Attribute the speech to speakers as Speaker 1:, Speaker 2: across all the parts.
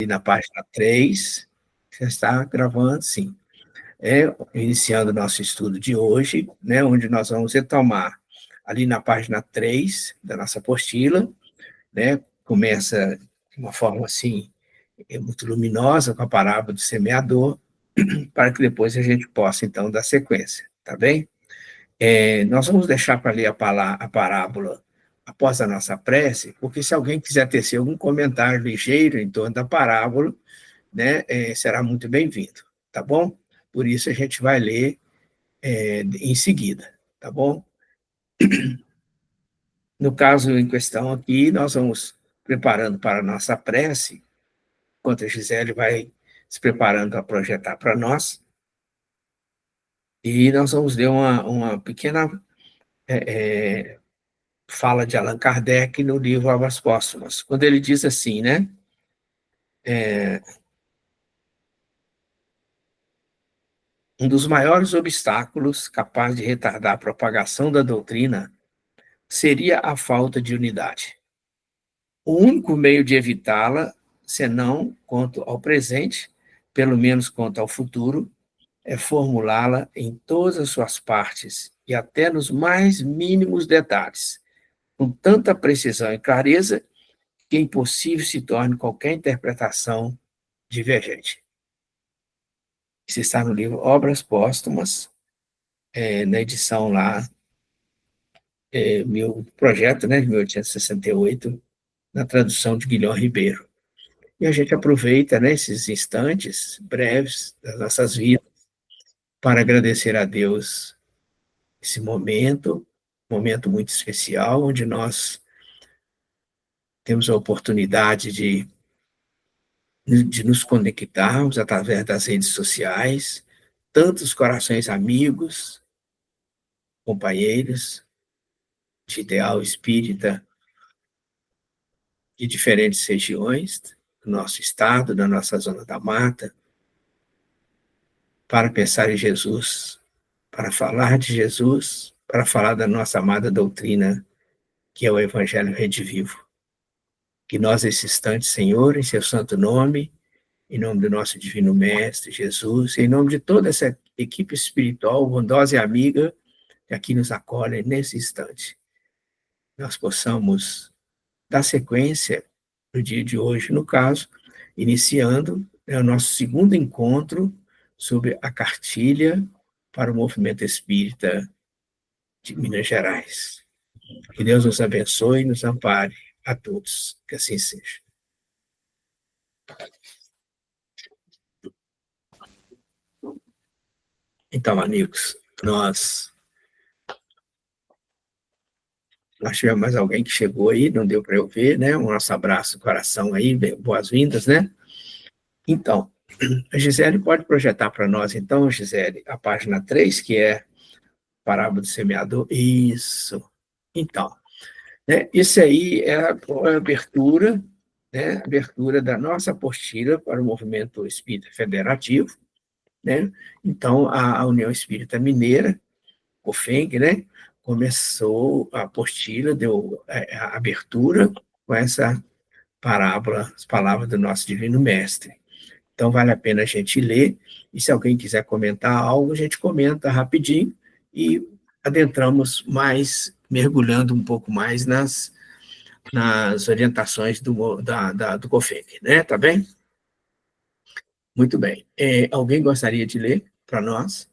Speaker 1: E na página 3, já está gravando, sim. Iniciando o nosso estudo de hoje, né, onde nós vamos retomar ali na página 3 da nossa apostila, né, começa de uma forma assim, muito luminosa, com a parábola do semeador, para que depois a gente possa, então, dar sequência, tá bem? Nós vamos deixar para ler a parábola após a nossa prece, porque se alguém quiser tecer algum comentário ligeiro em torno da parábola, né, será muito bem-vindo, tá bom? Por isso a gente vai ler em seguida, tá bom? No caso em questão aqui, nós vamos preparando para a nossa prece, enquanto a Gisele vai se preparando a projetar para nós, e nós vamos ler uma pequena fala de Allan Kardec no livro Obras Póstumas, quando ele diz assim, né? Um dos maiores obstáculos capaz de retardar a propagação da doutrina seria a falta de unidade. O único meio de evitá-la, senão quanto ao presente, pelo menos quanto ao futuro, é formulá-la em todas as suas partes e até nos mais mínimos detalhes, com tanta precisão e clareza que é impossível se torne qualquer interpretação divergente. Isso está no livro Obras Póstumas, na edição lá, meu projeto, né, de 1868, na tradução de Guilherme Ribeiro. E a gente aproveita, né, esses instantes breves das nossas vidas para agradecer a Deus esse momento, um momento muito especial, onde nós temos a oportunidade de nos conectarmos através das redes sociais, tantos corações amigos, companheiros de ideal espírita de diferentes regiões do nosso estado, da nossa zona da mata, para pensar em Jesus, para falar de Jesus, para falar da nossa amada doutrina, que é o Evangelho Redivivo. Que nós, nesse instante, Senhor, em seu santo nome, em nome do nosso divino Mestre, Jesus, em nome de toda essa equipe espiritual, bondosa e amiga, que aqui nos acolhe nesse instante, nós possamos dar sequência no dia de hoje, no caso, iniciando o nosso segundo encontro sobre a cartilha para o movimento espírita de Minas Gerais. Que Deus nos abençoe e nos ampare a todos. Que assim seja. Então, amigos, nós tivemos mais alguém que chegou aí, não deu para eu ver, né? Um nosso abraço do coração aí, boas-vindas, né? Então, a Gisele pode projetar para nós, então, Gisele, a página 3, que é Parábola do Semeador. Isso. Então, né, isso aí é a abertura, né, abertura da nossa apostila para o movimento espírita federativo, né? Então, a União Espírita Mineira, COFENG, né, começou a apostila, deu a abertura com essa parábola, as palavras do nosso Divino Mestre. Então, vale a pena a gente ler, e se alguém quiser comentar algo, a gente comenta rapidinho e adentramos mais, mergulhando um pouco mais nas orientações do COFEG, né? Tá bem? Muito bem. Alguém gostaria de ler para nós?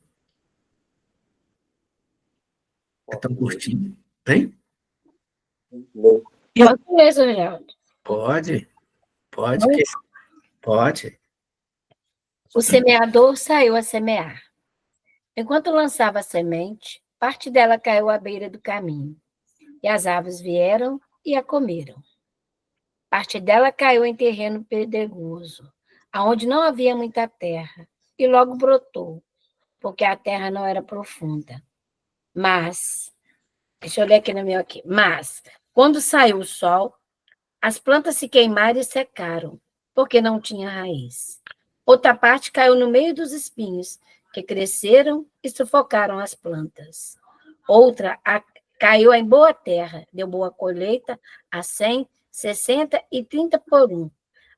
Speaker 1: É tão curtinho, hein?
Speaker 2: Pode mesmo, Geraldo.
Speaker 1: Pode, pode.
Speaker 2: O semeador saiu a semear. Enquanto lançava a semente, parte dela caiu à beira do caminho, e as aves vieram e a comeram. Parte dela caiu em terreno pedregoso, aonde não havia muita terra, e logo brotou, porque a terra não era profunda. Mas, deixa eu ler aqui no meu aqui. Mas, quando saiu o sol, as plantas se queimaram e secaram, porque não tinha raiz. Outra parte caiu no meio dos espinhos, que cresceram e sufocaram as plantas. Outra caiu em boa terra, deu boa colheita a 100, 60 e 30 por um.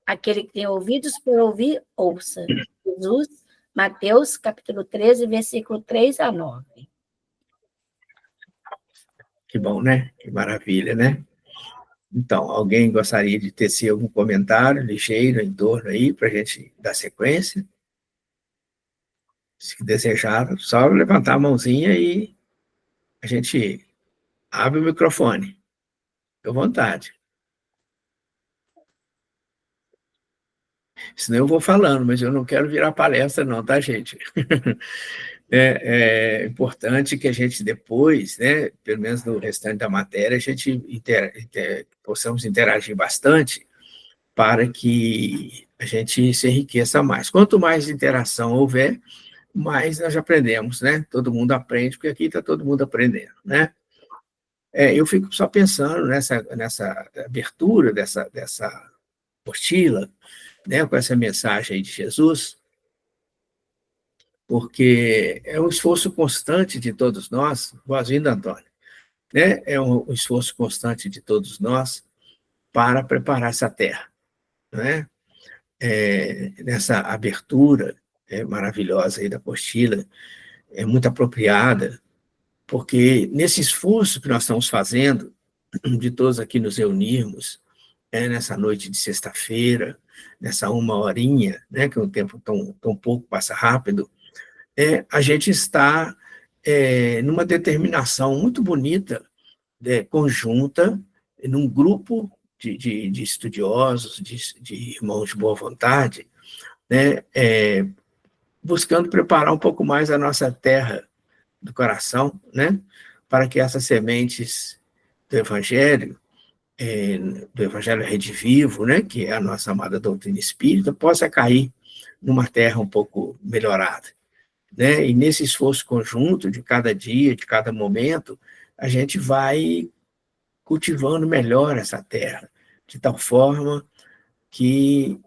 Speaker 2: Aquele que tem ouvidos para ouvir, ouça. Jesus, Mateus, capítulo 13, versículo 3 a 9.
Speaker 1: Que bom, né? Que maravilha, né? Então, alguém gostaria de tecer algum comentário ligeiro em torno aí, para a gente dar sequência? Se desejar, só levantar a mãozinha e a gente abre o microfone. Fique à vontade. Senão eu vou falando, mas eu não quero virar palestra não, tá, gente? É importante que a gente depois, né, pelo menos no restante da matéria, a gente possamos interagir bastante para que a gente se enriqueça mais. Quanto mais interação houver, mais nós aprendemos, né? Todo mundo aprende, porque aqui está todo mundo aprendendo, né? Eu fico só pensando nessa abertura dessa apostila, né, com essa mensagem aí de Jesus, porque é um esforço constante de todos nós, boas-vindas, Antônio, né? É um esforço constante de todos nós para preparar essa terra, né? Nessa abertura maravilhosa aí da apostila, é muito apropriada, porque nesse esforço que nós estamos fazendo, de todos aqui nos reunirmos, nessa noite de sexta-feira, nessa uma horinha, né, que o tempo tão pouco passa rápido, a gente está numa determinação muito bonita, conjunta, num grupo de estudiosos, de irmãos de boa vontade, né, buscando preparar um pouco mais a nossa terra do coração, né, para que essas sementes do Evangelho, do Evangelho redivivo, né, que é a nossa amada doutrina espírita, possa cair numa terra um pouco melhorada, né? E nesse esforço conjunto de cada dia, de cada momento, a gente vai cultivando melhor essa terra, de tal forma que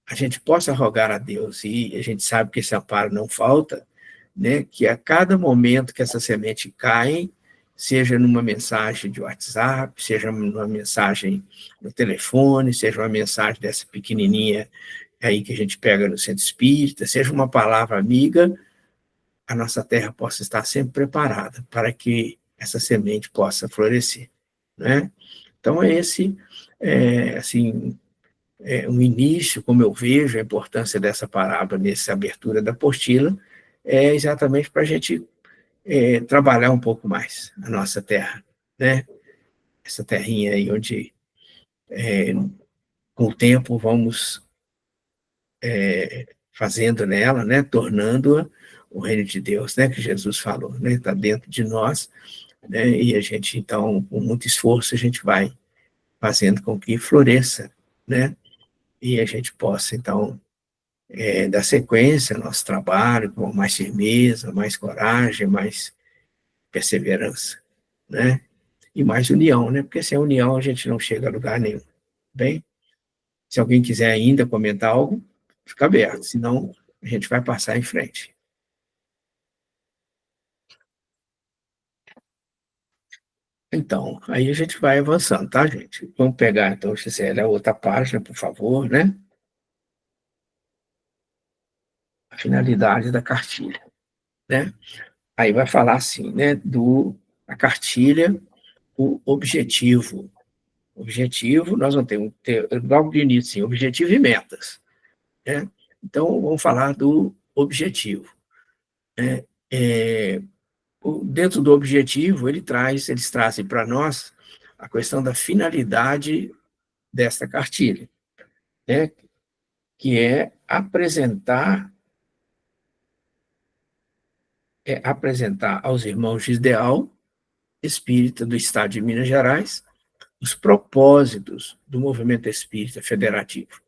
Speaker 1: a gente possa rogar a Deus, e a gente sabe que esse amparo não falta, né? Que a cada momento que essa semente cai, seja numa mensagem de WhatsApp, seja numa mensagem no telefone, seja uma mensagem dessa pequenininha aí que a gente pega no centro espírita, seja uma palavra amiga, a nossa terra possa estar sempre preparada para que essa semente possa florescer, né? Então, esse assim, um início, como eu vejo a importância dessa parábola nessa abertura da apostila, é exatamente para a gente trabalhar um pouco mais a nossa terra, né? Essa terrinha aí onde, com o tempo, vamos fazendo nela, né? Tornando-a o reino de Deus, né? Que Jesus falou, né? Está dentro de nós, né? E a gente, então, com muito esforço, a gente vai fazendo com que floresça, né? E a gente possa, então, dar sequência ao nosso trabalho com mais firmeza, mais coragem, mais perseverança, né? E mais união, né? Porque sem união a gente não chega a lugar nenhum. Bem, se alguém quiser ainda comentar algo, fica aberto, senão a gente vai passar em frente. Então, aí a gente vai avançando, tá, gente? Vamos pegar, então, Gisele, a outra página, por favor, né? A finalidade da cartilha, né? Aí vai falar assim, né, a cartilha, o objetivo. Objetivo, nós vamos ter logo de início, sim, objetivo e metas, né? Então, vamos falar do objetivo, né? Dentro do objetivo, eles trazem para nós a questão da finalidade desta cartilha, né? Que apresentar aos irmãos de ideal espírita do Estado de Minas Gerais os propósitos do movimento espírita federativo,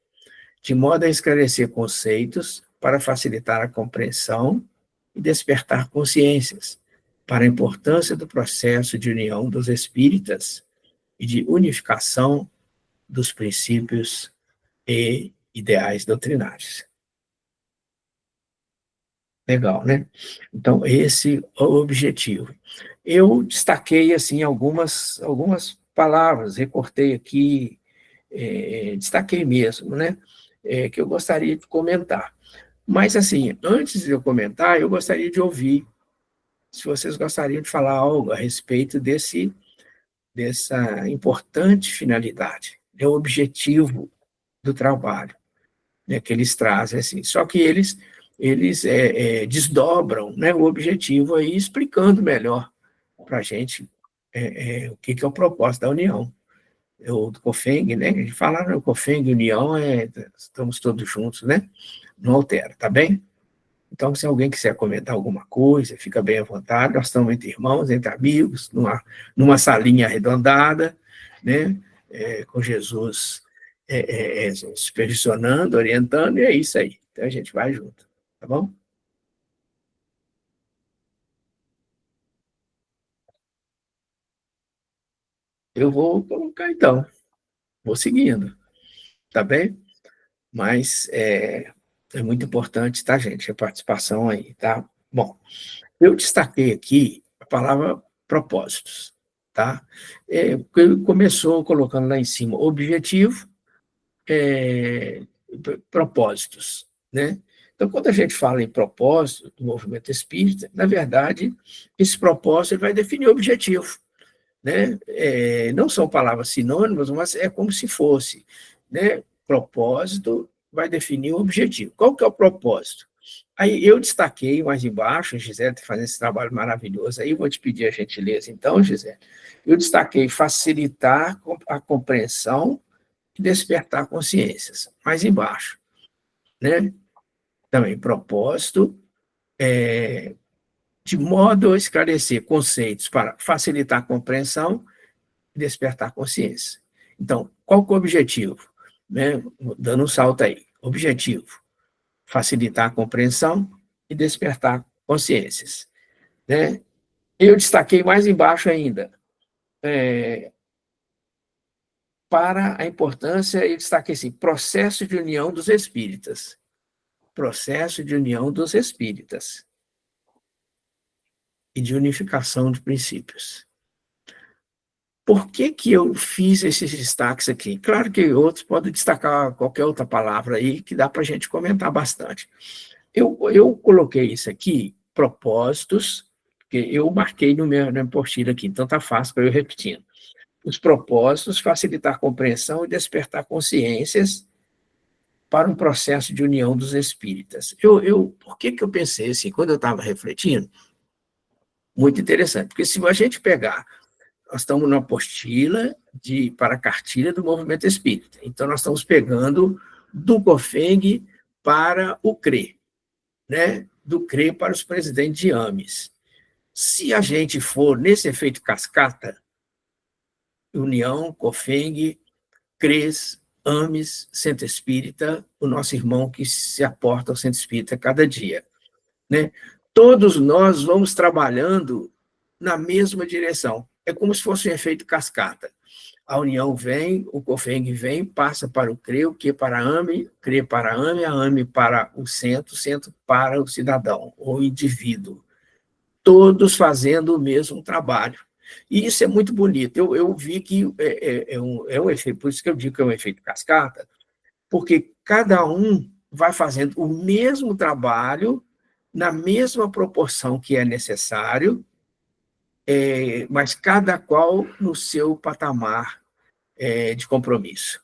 Speaker 1: de modo a esclarecer conceitos para facilitar a compreensão e despertar consciências para a importância do processo de união dos espíritas e de unificação dos princípios e ideais doutrinários. Legal, né? Então, esse é o objetivo. Eu destaquei, assim, algumas palavras, recortei aqui destaquei mesmo, né? Que eu gostaria de comentar. Mas, assim, antes de eu comentar, eu gostaria de ouvir se vocês gostariam de falar algo a respeito dessa importante finalidade, é o objetivo do trabalho, né, que eles trazem, assim. Só que eles desdobram, né, o objetivo aí, explicando melhor para a gente o que é o propósito da União. O do COFENG, né, a gente fala no COFENG, União, estamos todos juntos, né, não altera, tá bem? Então, se alguém quiser comentar alguma coisa, fica bem à vontade. Nós estamos entre irmãos, entre amigos, numa salinha arredondada, né? Com Jesus supervisionando, orientando, e é isso aí. Então, a gente vai junto, tá bom? Eu vou colocar, então. Vou seguindo, tá bem? Mas é muito importante, tá, gente? A participação aí, tá? Bom, eu destaquei aqui a palavra propósitos, tá? Ele começou colocando lá em cima objetivo, é, propósitos, né? Então, quando a gente fala em propósito do movimento espírita, na verdade, esse propósito ele vai definir o objetivo, né? Não são palavras sinônimas, mas é como se fosse, né? Propósito vai definir o objetivo. Qual que é o propósito? Aí eu destaquei mais embaixo, a Gisele está fazendo esse trabalho maravilhoso, aí eu vou te pedir a gentileza, então, Gisele, eu destaquei facilitar a compreensão e despertar consciências, mais embaixo, né? Também propósito, de modo a esclarecer conceitos para facilitar a compreensão e despertar consciência. Então, qual que é o objetivo? Né? Dando um salto aí. Objetivo, facilitar a compreensão e despertar consciências. Né? Eu destaquei mais embaixo ainda, para a importância, eu destaquei assim, processo de união dos espíritas. Processo de união dos espíritas e de unificação de princípios. Por que que eu fiz esses destaques aqui? Claro que outros podem destacar qualquer outra palavra aí que dá para a gente comentar bastante. Eu coloquei isso aqui, propósitos, que eu marquei no meu, na apostila aqui, então tá fácil para eu repetindo. Os propósitos, facilitar a compreensão e despertar consciências para um processo de união dos espíritas. Por que que eu pensei assim, quando eu estava refletindo? Muito interessante, porque se a gente pegar, nós estamos na apostila para a cartilha do movimento espírita, então nós estamos pegando do COFENG para o CRE, né? Do CRE para os presidentes de AMES. Se a gente for nesse efeito cascata, União, COFENG, CRES, AMES, Centro Espírita, o nosso irmão que se aporta ao Centro Espírita cada dia, né? Todos nós vamos trabalhando na mesma direção. É como se fosse um efeito cascata. A União vem, o COFENG vem, passa para o CRE, o CRE para a AME, CRE para a AME para o Centro para o cidadão, ou indivíduo. Todos fazendo o mesmo trabalho. E isso é muito bonito. Eu vi que é um efeito, por isso que eu digo que é um efeito cascata, porque cada um vai fazendo o mesmo trabalho na mesma proporção que é necessário, mas cada qual no seu patamar de compromisso.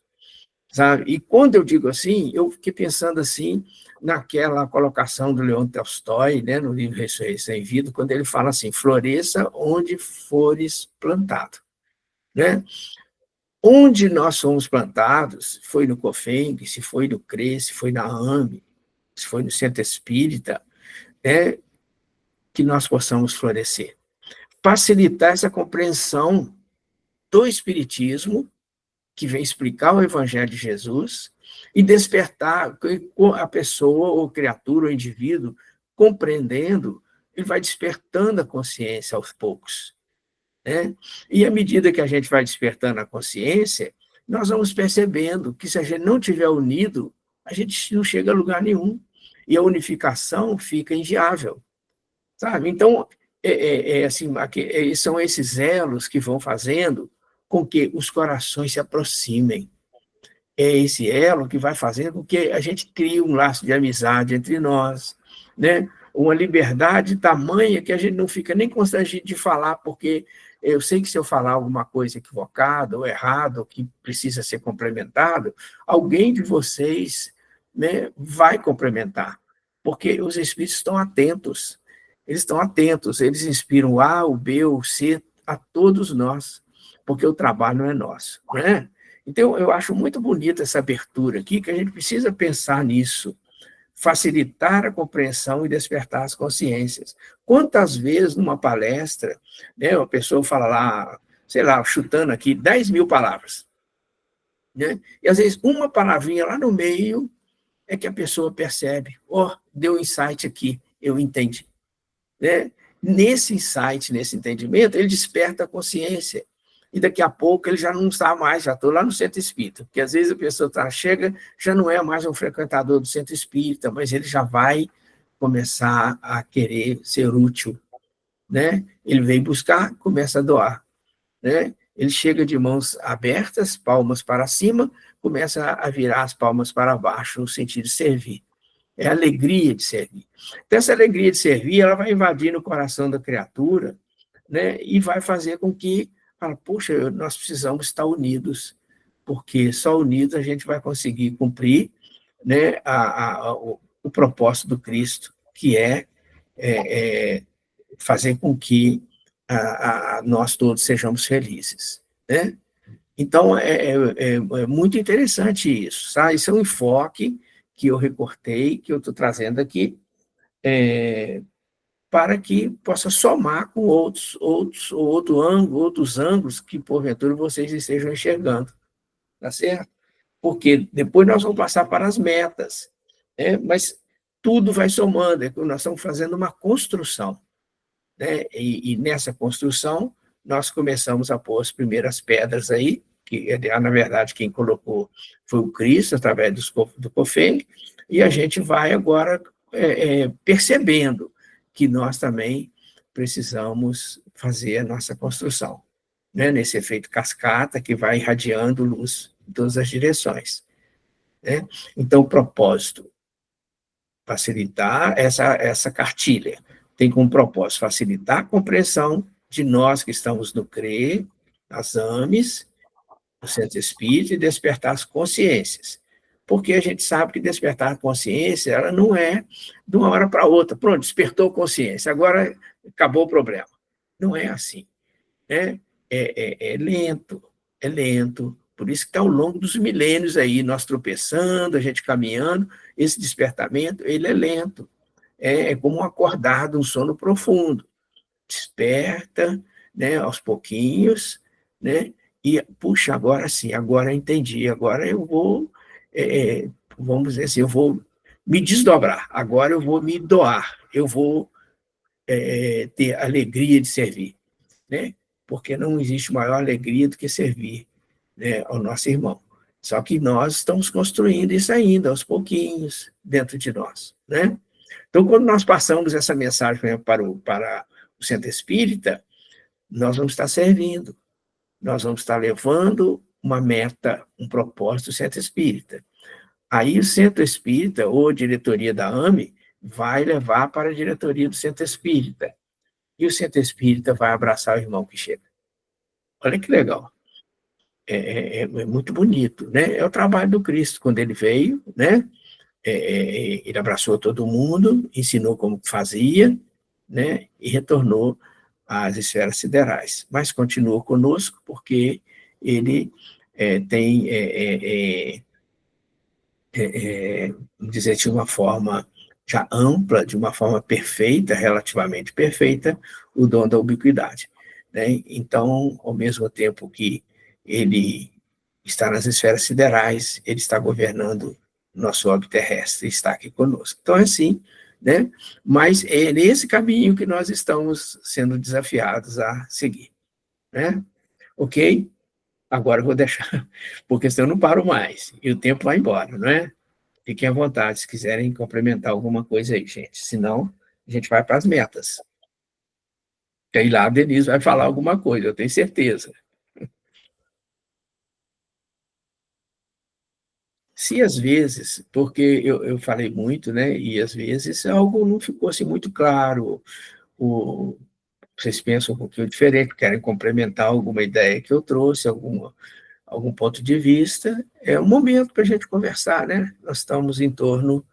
Speaker 1: Sabe? E quando eu digo assim, eu fiquei pensando assim naquela colocação do Leon Tolstói, né, no livro Ressurreição em Vida, quando ele fala assim, floresça onde fores plantado. Né? Onde nós somos plantados, foi no COFENG, se foi no CRE, se foi na AME, se foi no Centro Espírita, que nós possamos florescer. Facilitar essa compreensão do Espiritismo, que vem explicar o Evangelho de Jesus, e despertar a pessoa, ou criatura, ou indivíduo, compreendendo, ele vai despertando a consciência aos poucos. Né? E à medida que a gente vai despertando a consciência, nós vamos percebendo que se a gente não tiver unido, a gente não chega a lugar nenhum. E a unificação fica inviável. Sabe? Então, assim, são esses elos que vão fazendo com que os corações se aproximem. é esse elo que vai fazendo com que a gente crie um laço de amizade entre nós, né? Uma liberdade tamanha que a gente não fica nem constrangido de falar, porque eu sei que se eu falar alguma coisa equivocada ou errada, ou que precisa ser complementado, alguém de vocês, né, vai complementar, porque os espíritos estão atentos, eles inspiram o A, o B, o C a todos nós, porque o trabalho não é nosso, né? Então, eu acho muito bonita essa abertura aqui, que a gente precisa pensar nisso, facilitar a compreensão e despertar as consciências. Quantas vezes numa palestra, né, a pessoa fala lá, sei lá, chutando aqui, 10.000 palavras, né? E às vezes uma palavrinha lá no meio é que a pessoa percebe, deu um insight aqui, eu entendi, né? Nesse insight, nesse entendimento, ele desperta a consciência. E daqui a pouco ele já não está mais, já estou lá no centro espírita, porque às vezes a pessoa chega, já não é mais um frequentador do centro espírita, mas ele já vai começar a querer ser útil, né? Ele vem buscar, começa a doar, né? Ele chega de mãos abertas, palmas para cima, começa a virar as palmas para baixo, no sentido de servir. É a alegria de servir. Então, essa alegria de servir, ela vai invadir o coração da criatura, né, e vai fazer com que, poxa, nós precisamos estar unidos, porque só unidos a gente vai conseguir cumprir, né, o propósito do Cristo, que é fazer com que nós todos sejamos felizes, né? Então, é muito interessante isso, sabe? Isso é um enfoque que eu recortei, que eu estou trazendo aqui, para que possa somar com outros ângulos que, porventura, vocês estejam enxergando, tá certo? Porque depois nós vamos passar para as metas, né? Mas tudo vai somando, nós estamos fazendo uma construção, né? E nessa construção, nós começamos a pôr as primeiras pedras aí, que, na verdade, quem colocou foi o Cristo, através do COFEM, e a gente vai agora percebendo que nós também precisamos fazer a nossa construção, né? Nesse efeito cascata que vai irradiando luz em todas as direções, né? Então, o propósito, facilitar essa cartilha, tem como propósito facilitar a compreensão de nós que estamos no CRE, nas AMES, no Centro Espírita, e despertar as consciências. Porque a gente sabe que despertar a consciência, ela não é de uma hora para outra. Pronto, despertou a consciência, agora acabou o problema. Não é assim, né? Lento, é lento. Por isso que está ao longo dos milênios aí, nós tropeçando, a gente caminhando, esse despertamento, ele é lento. É como um acordar de um sono profundo. Desperta, né, aos pouquinhos, né? E, puxa, agora sim, agora eu entendi, agora eu vou, vamos dizer assim, eu vou me desdobrar, agora eu vou me doar, eu vou ter alegria de servir, né? Porque não existe maior alegria do que servir, né, ao nosso irmão. Só que nós estamos construindo isso ainda, aos pouquinhos, dentro de nós, né? Então, quando nós passamos essa mensagem, por exemplo, para o Centro Espírita, nós vamos estar servindo, nós vamos estar levando uma meta, um propósito do Centro Espírita. Aí o Centro Espírita, ou a diretoria da AME, vai levar para a diretoria do Centro Espírita. E o Centro Espírita vai abraçar o irmão que chega. Olha que legal. É muito bonito, né? É o trabalho do Cristo, quando ele veio, né? Ele abraçou todo mundo, ensinou como fazia, né? E retornou às esferas siderais. Mas continua conosco porque ele tem, dizer, de uma forma já ampla, de uma forma perfeita, relativamente perfeita, o dom da ubiquidade, né? Então, ao mesmo tempo que ele está nas esferas siderais, ele está governando nosso orbe terrestre, está aqui conosco. Então, é assim, né? Mas é nesse caminho que nós estamos sendo desafiados a seguir, né? Ok? Agora eu vou deixar, porque senão eu não paro mais, e o tempo vai embora, não é? Fiquem à vontade, se quiserem complementar alguma coisa aí, gente. Senão, a gente vai para as metas. E aí lá a Denise vai falar alguma coisa, eu tenho certeza. Se às vezes, porque eu falei muito, né, e às vezes algo não ficou assim muito claro, vocês pensam um pouquinho diferente, querem complementar alguma ideia que eu trouxe, algum ponto de vista, é um momento para a gente conversar, né? Nós estamos em torno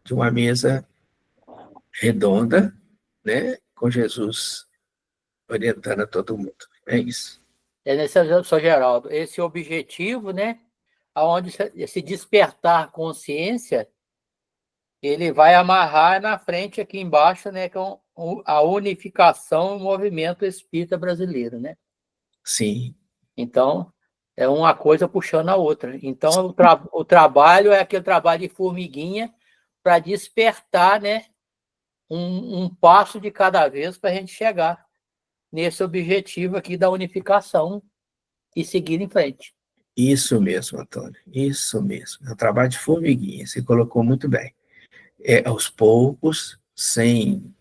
Speaker 1: de uma mesa redonda, né, com Jesus orientando a todo mundo. É isso.
Speaker 3: É nesse, Sr. Geraldo, esse objetivo, né, aonde se despertar consciência, ele vai amarrar na frente aqui embaixo, né, com a unificação do movimento espírita brasileiro, né?
Speaker 1: Sim.
Speaker 3: Então, é uma coisa puxando a outra. Então, o trabalho é aquele trabalho de formiguinha para despertar, né, um passo de cada vez para a gente chegar nesse objetivo aqui da unificação e seguir em frente.
Speaker 1: Isso mesmo, Antônio, isso mesmo. É um trabalho de formiguinha, você colocou muito bem. É aos poucos, sem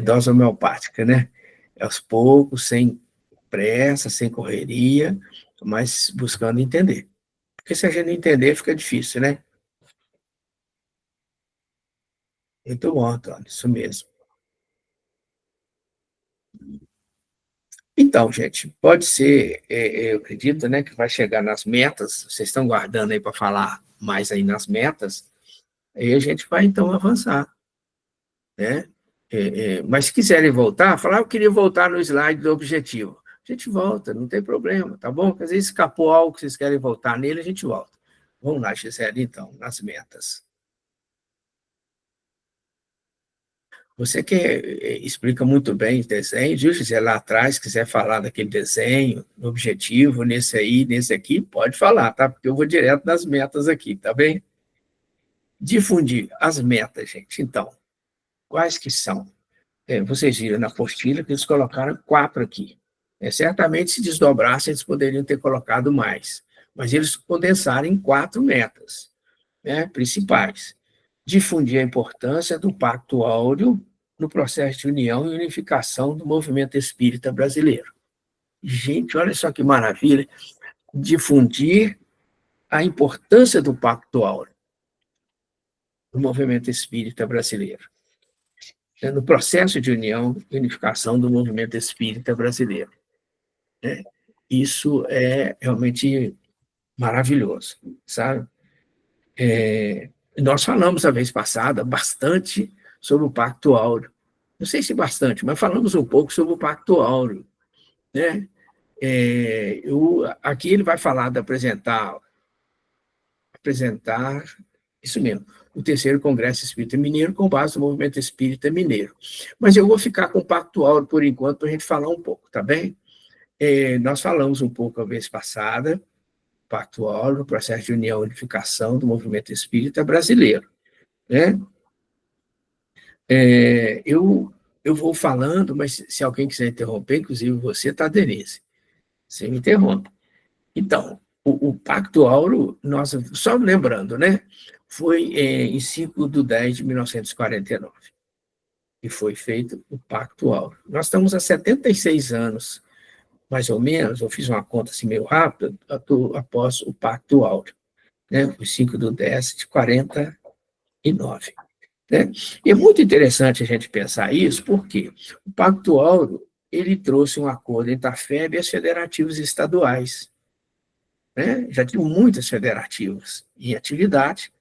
Speaker 1: dose homeopática, né? É aos poucos, sem pressa, sem correria, mas buscando entender. Porque se a gente não entender, fica difícil, né? Muito bom, Antônio, isso mesmo. Então, gente, pode ser, eu acredito, né, que vai chegar nas metas, vocês estão guardando aí para falar mais aí nas metas, aí a gente vai, então, avançar, né? Mas se quiserem voltar, falar, eu queria voltar no slide do objetivo. A gente volta, não tem problema, tá bom? Porque às vezes escapou algo que vocês querem voltar nele, a gente volta. Vamos lá, Gisele, então, nas metas. Você que explica muito bem os desenhos, viu, Gisele, lá atrás, quiser falar daquele desenho, no objetivo, nesse aí, nesse aqui, pode falar, tá? Porque eu vou direto nas metas aqui, tá bem? Difundir as metas, gente. Então, quais que são? Vocês viram na apostila que eles colocaram 4 aqui. Certamente, se desdobrassem, eles poderiam ter colocado mais. Mas eles condensaram em 4 metas, né, principais. Difundir a importância do Pacto Áureo no processo de união e unificação do movimento espírita brasileiro. Gente, olha só que maravilha. Difundir a importância do Pacto Áureo no movimento espírita brasileiro, no processo de união e unificação do movimento espírita brasileiro. Isso é realmente maravilhoso, sabe? Nós falamos a vez passada bastante sobre o Pacto Áureo. Não sei se bastante, mas falamos um pouco sobre o Pacto Áureo, né? Aqui ele vai falar de apresentar, isso mesmo, o terceiro Congresso Espírita Mineiro com base no movimento espírita mineiro. Mas eu vou ficar com o Pacto Áureo por enquanto para a gente falar um pouco, tá bem? Nós falamos um pouco a vez passada, Pacto Áureo, processo de união e unificação do movimento espírita brasileiro, né? Eu vou falando, mas se alguém quiser interromper, inclusive você, tá, Denise? Você me interrompe. Então, o Pacto Áureo, nós, só lembrando, né? Foi em 5/10/1949 que foi feito o Pacto Áureo. Nós estamos há 76 anos, mais ou menos, eu fiz uma conta assim meio rápida, após o Pacto Áureo, né? Foi 5/10/49. Né? E é muito interessante a gente pensar isso, porque o Pacto Áureo ele trouxe um acordo entre a FEB e as federativas estaduais. Né? Já tinham muitas federativas em atividade,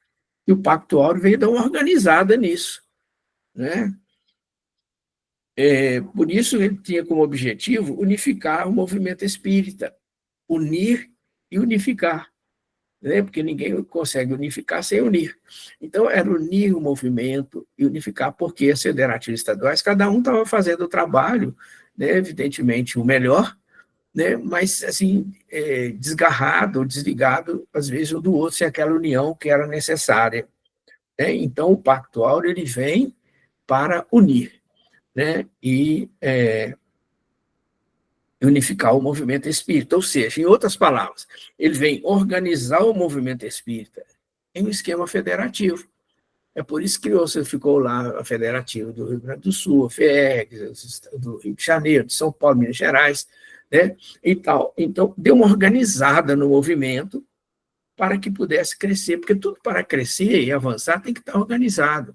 Speaker 1: e o Pacto Áureo veio dar uma organizada nisso. Né? Por isso, ele tinha como objetivo unificar o movimento espírita, unir e unificar. Né? Porque ninguém consegue unificar sem unir. Então, era unir o movimento e unificar, porque as federativas estaduais, cada um estava fazendo o trabalho, né? Evidentemente, o melhor, né? Mas, assim, desgarrado, desligado, às vezes, um do outro, sem aquela união que era necessária. Né? Então, o Pacto Áureo ele vem para unir, né? E unificar o movimento espírita, ou seja, em outras palavras, ele vem organizar o movimento espírita em um esquema federativo. É por isso que ficou lá a federativa do Rio Grande do Sul, a FIEG, do Rio de Janeiro, de São Paulo, Minas Gerais, né? E tal. Então, deu uma organizada no movimento, para que pudesse crescer, porque tudo para crescer e avançar tem que estar organizado.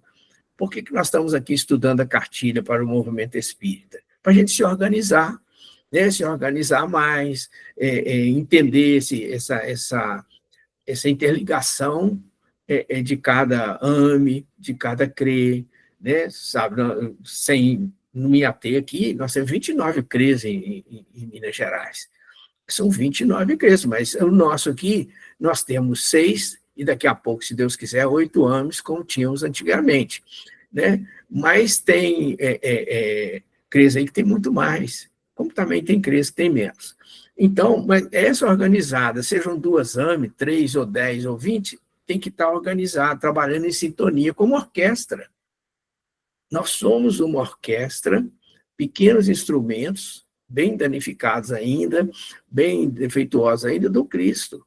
Speaker 1: Por que nós estamos aqui estudando a cartilha para o movimento espírita? Para a gente se organizar, né? Se organizar mais, entender essa interligação de cada AME, de cada CRE, né? Sabe, sem me ater aqui, nós temos 29 CREs em Minas Gerais. São 29 CREs, mas o nosso aqui, nós temos 6, e daqui a pouco, se Deus quiser, 8 AMEs, como tínhamos antigamente, né? Mas tem CREs aí que tem muito mais, como também tem CREs que tem menos. Então, mas essa organizada, sejam 2 AMEs, 3 ou 10 ou 20, tem que estar organizada, trabalhando em sintonia como orquestra. Nós somos uma orquestra, pequenos instrumentos, bem danificados ainda, bem defeituosos ainda, do Cristo.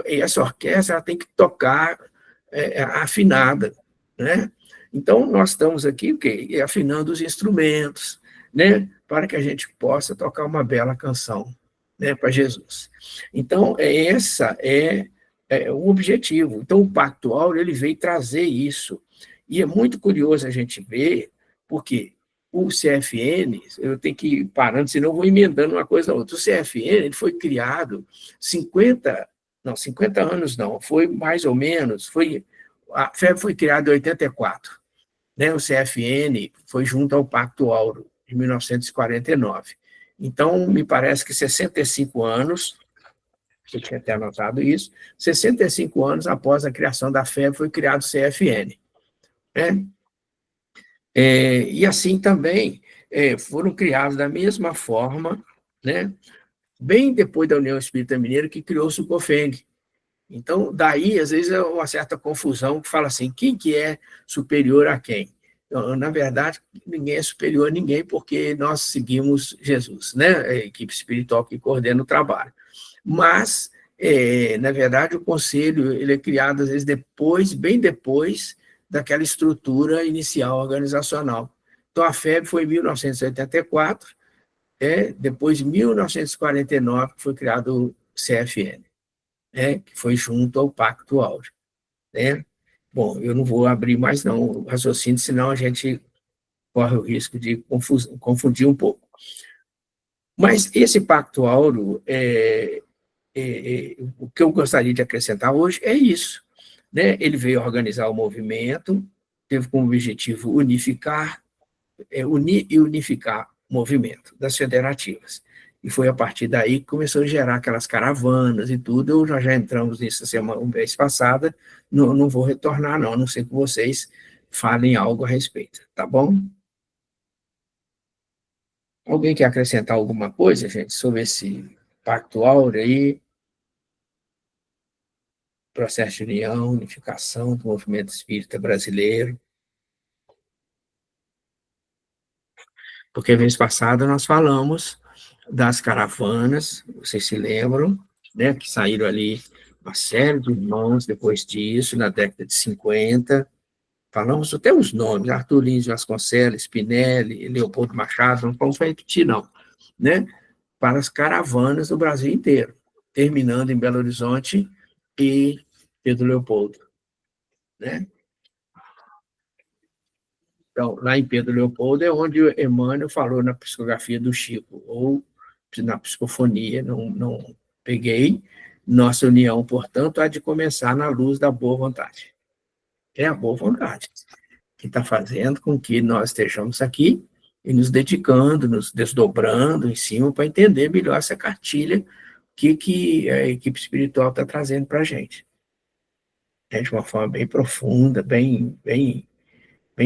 Speaker 1: Essa orquestra tem que tocar afinada, né? Então, nós estamos aqui o quê? Afinando os instrumentos, né? Para que a gente possa tocar uma bela canção, né? Para Jesus. Então, essa é o objetivo. Então, o Pacto Áureo, ele veio trazer isso. E é muito curioso a gente ver, porque o CFN, eu tenho que ir parando, senão eu vou emendando uma coisa a outra. O CFN ele foi criado 50 anos não, foi mais ou menos, a FEB foi criada em 84, né? O CFN foi junto ao Pacto Áureo, em 1949. Então, me parece que 65 anos, eu tinha até anotado isso, 65 anos após a criação da FEB foi criado o CFN, né? E assim também foram criados da mesma forma, né? Bem depois da União Espírita Mineira, que criou-se o COFENG. Então, daí, às vezes, é uma certa confusão, que fala assim, quem que é superior a quem? Então, na verdade, ninguém é superior a ninguém, porque nós seguimos Jesus, né? A equipe espiritual que coordena o trabalho. Mas, na verdade, o conselho ele é criado, às vezes, bem depois daquela estrutura inicial organizacional. Então, a FEB foi em 1984, depois, em 1949, foi criado o CFN, que foi junto ao Pacto Áureo, né? Bom, eu não vou abrir mais não o raciocínio, senão a gente corre o risco de confundir um pouco. Mas esse Pacto Áureo, o que eu gostaria de acrescentar hoje é isso, né? Ele veio organizar o movimento, teve como objetivo unir e unificar o movimento das federativas. E foi a partir daí que começou a gerar aquelas caravanas e tudo. Nós já entramos nisso uma vez passada, não vou retornar, não, a não ser que vocês falem algo a respeito, tá bom? Alguém quer acrescentar alguma coisa, gente, sobre esse Pacto Áureo aí? Processo de união, unificação do movimento espírita brasileiro. Porque a vez passada nós falamos das caravanas, vocês se lembram, né, que saíram ali uma série de irmãos depois disso, na década de 50. Falamos até os nomes, Arthur Lins de Vasconcelos, Spinelli, Leopoldo Machado, não vamos repetir, não, né, para as caravanas do Brasil inteiro, terminando em Belo Horizonte e Pedro Leopoldo, né? Então, lá em Pedro Leopoldo é onde o Emmanuel falou na psicografia do Chico, ou na psicofonia, não peguei. Nossa união, portanto, há de começar na luz da boa vontade. É a boa vontade que está fazendo com que nós estejamos aqui e nos dedicando, nos desdobrando em cima para entender melhor essa cartilha que a equipe espiritual está trazendo para a gente. De uma forma bem profunda, bem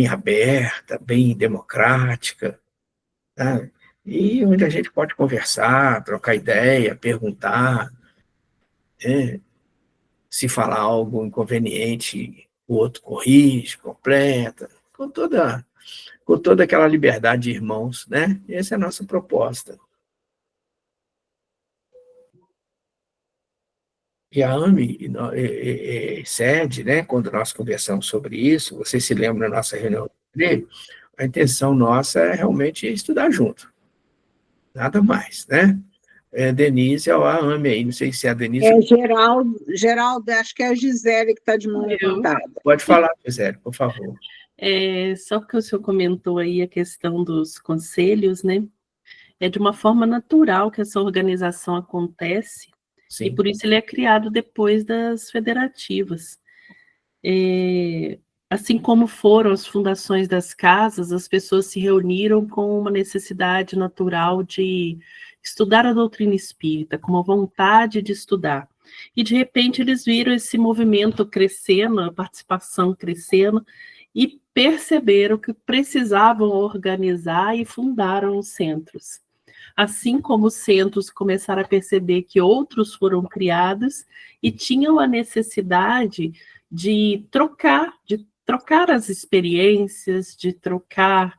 Speaker 1: aberta, bem democrática, tá? E onde a gente pode conversar, trocar ideia, perguntar, se falar algo inconveniente, o outro corrige, completa, com toda aquela liberdade de irmãos, né? Essa é a nossa proposta. E a AME cede, né, quando nós conversamos sobre isso, vocês se lembram da nossa reunião, a intenção nossa é realmente estudar junto, nada mais, né? Denise ou a AME aí, não sei se é a Denise.
Speaker 4: Geraldo, acho que é a Gisele que está de mão levantada.
Speaker 1: Pode falar, Gisele, por favor.
Speaker 5: Só porque o senhor comentou aí a questão dos conselhos, né? É de uma forma natural que essa organização acontece,
Speaker 1: Sim.
Speaker 5: e por isso ele é criado depois das federativas. Assim como foram as fundações das casas, as pessoas se reuniram com uma necessidade natural de estudar a doutrina espírita, com uma vontade de estudar. E, de repente, eles viram esse movimento crescendo, a participação crescendo, e perceberam que precisavam organizar e fundaram os centros. Assim como os centros começaram a perceber que outros foram criados e tinham a necessidade de trocar as experiências, de trocar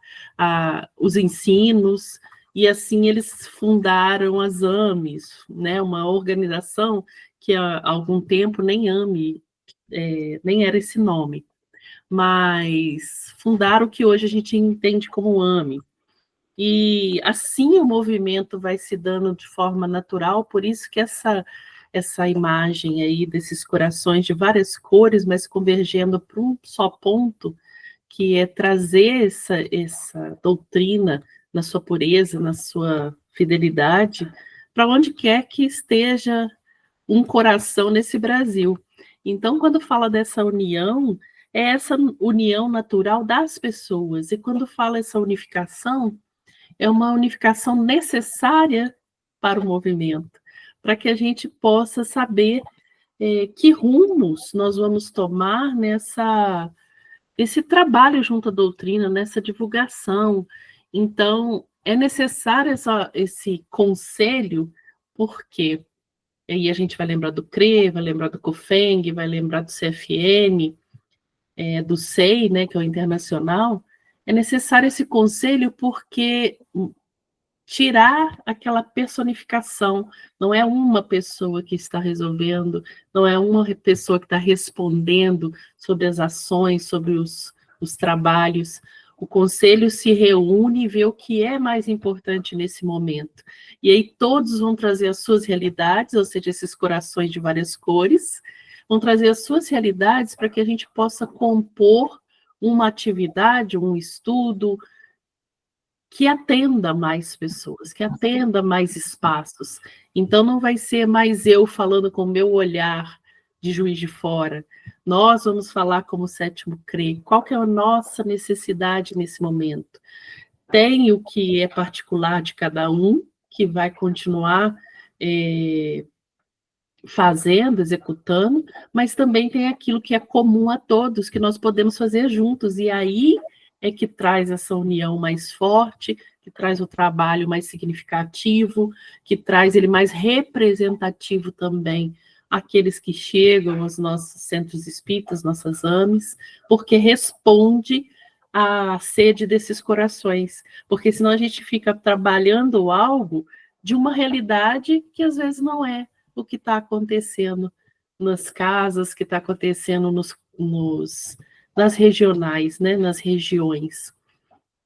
Speaker 5: os ensinos, e assim eles fundaram as AMEs, né, uma organização que há algum tempo nem AME, nem era esse nome, mas fundaram o que hoje a gente entende como AME. E assim o movimento vai se dando de forma natural, por isso que essa imagem aí desses corações de várias cores, mas convergendo para um só ponto, que é trazer essa doutrina na sua pureza, na sua fidelidade, para onde quer que esteja um coração nesse Brasil. Então, quando fala dessa união, é essa união natural das pessoas, e quando fala essa unificação, é uma unificação necessária para o movimento, para que a gente possa saber que rumos nós vamos tomar nesse trabalho junto à doutrina, nessa divulgação. Então, é necessário esse conselho, porque aí a gente vai lembrar do CRE, vai lembrar do COFENG, vai lembrar do CFN, do SEI, né, que é o internacional. É necessário esse conselho porque tirar aquela personificação, não é uma pessoa que está resolvendo, não é uma pessoa que está respondendo sobre as ações, sobre os trabalhos. O conselho se reúne e vê o que é mais importante nesse momento. E aí todos vão trazer as suas realidades, ou seja, esses corações de várias cores, vão trazer as suas realidades para que a gente possa compor uma atividade, um estudo, que atenda mais pessoas, que atenda mais espaços. Então, não vai ser mais eu falando com o meu olhar de Juiz de Fora. Nós vamos falar como Sétimo CRE. Qual que é a nossa necessidade nesse momento? Tem o que é particular de cada um, que vai continuar fazendo, executando, mas também tem aquilo que é comum a todos, que nós podemos fazer juntos, e aí é que traz essa união mais forte, que traz o trabalho mais significativo, que traz ele mais representativo também, aqueles que chegam aos nossos centros espíritas, nossas AMEs, porque responde à sede desses corações, porque senão a gente fica trabalhando algo de uma realidade que às vezes não é o que está acontecendo nas casas, que está acontecendo nas regionais, né, nas regiões.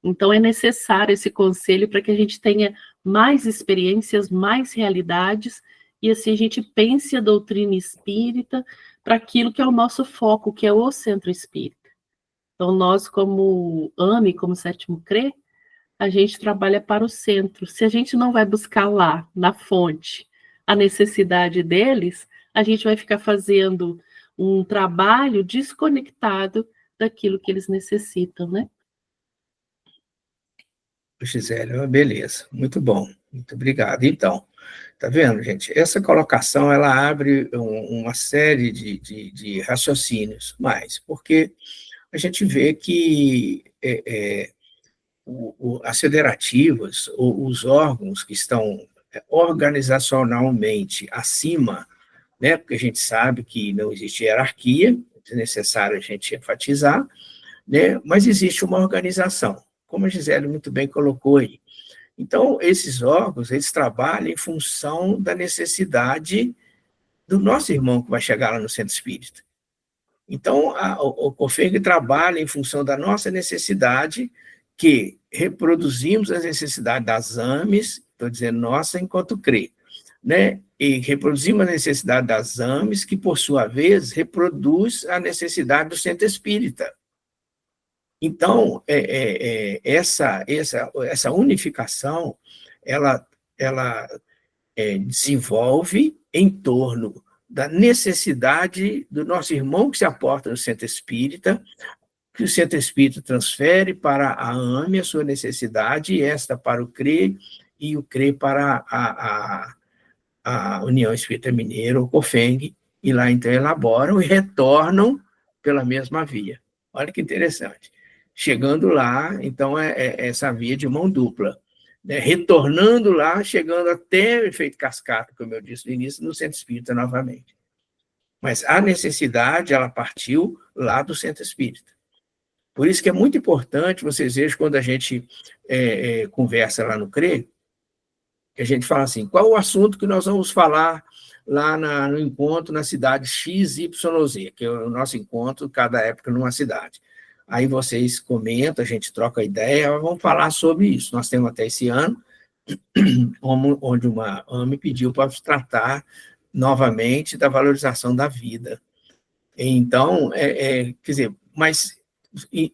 Speaker 5: Então, é necessário esse conselho para que a gente tenha mais experiências, mais realidades, e assim a gente pense a doutrina espírita para aquilo que é o nosso foco, que é o centro espírita. Então, nós, como AME, como Sétimo CRE, a gente trabalha para o centro. Se a gente não vai buscar lá, na fonte, a necessidade deles, a gente vai ficar fazendo um trabalho desconectado daquilo que eles necessitam, né?
Speaker 1: Gisele, beleza, muito bom, muito obrigado. Então, tá vendo, gente? Essa colocação, ela abre uma série de raciocínios, porque a gente vê que as federativas, os órgãos que estão organizacionalmente acima, né, porque a gente sabe que não existe hierarquia, é necessário a gente enfatizar, né, mas existe uma organização, como a Gisele muito bem colocou aí. Então, esses órgãos, eles trabalham em função da necessidade do nosso irmão que vai chegar lá no centro espírita. Então, o COFENG trabalha em função da nossa necessidade, que reproduzimos as necessidades das AMEs, estou dizendo nossa, enquanto CRE. né? E reproduzimos a necessidade das AMEs, que, por sua vez, reproduz a necessidade do centro espírita. Então, essa unificação, ela desenvolve em torno da necessidade do nosso irmão que se aporta no centro espírita, que o centro espírita transfere para a AME a sua necessidade, e esta para o CRE, e o CRE para a União Espírita Mineira, o COFENG, e lá então elaboram e retornam pela mesma via. Olha que interessante. Chegando lá, então, essa via de mão dupla, né? Retornando lá, chegando até o efeito cascata, como eu disse no início, no centro espírita novamente. Mas a necessidade, ela partiu lá do centro espírita. Por isso que é muito importante, vocês vejam, quando a gente conversa lá no CRE, que a gente fala assim, qual o assunto que nós vamos falar lá no encontro na cidade XYZ, que é o nosso encontro, cada época numa cidade. Aí vocês comentam, a gente troca ideia, vamos falar sobre isso. Nós temos até esse ano, onde uma AME pediu para tratar novamente da valorização da vida. Então, quer dizer, mas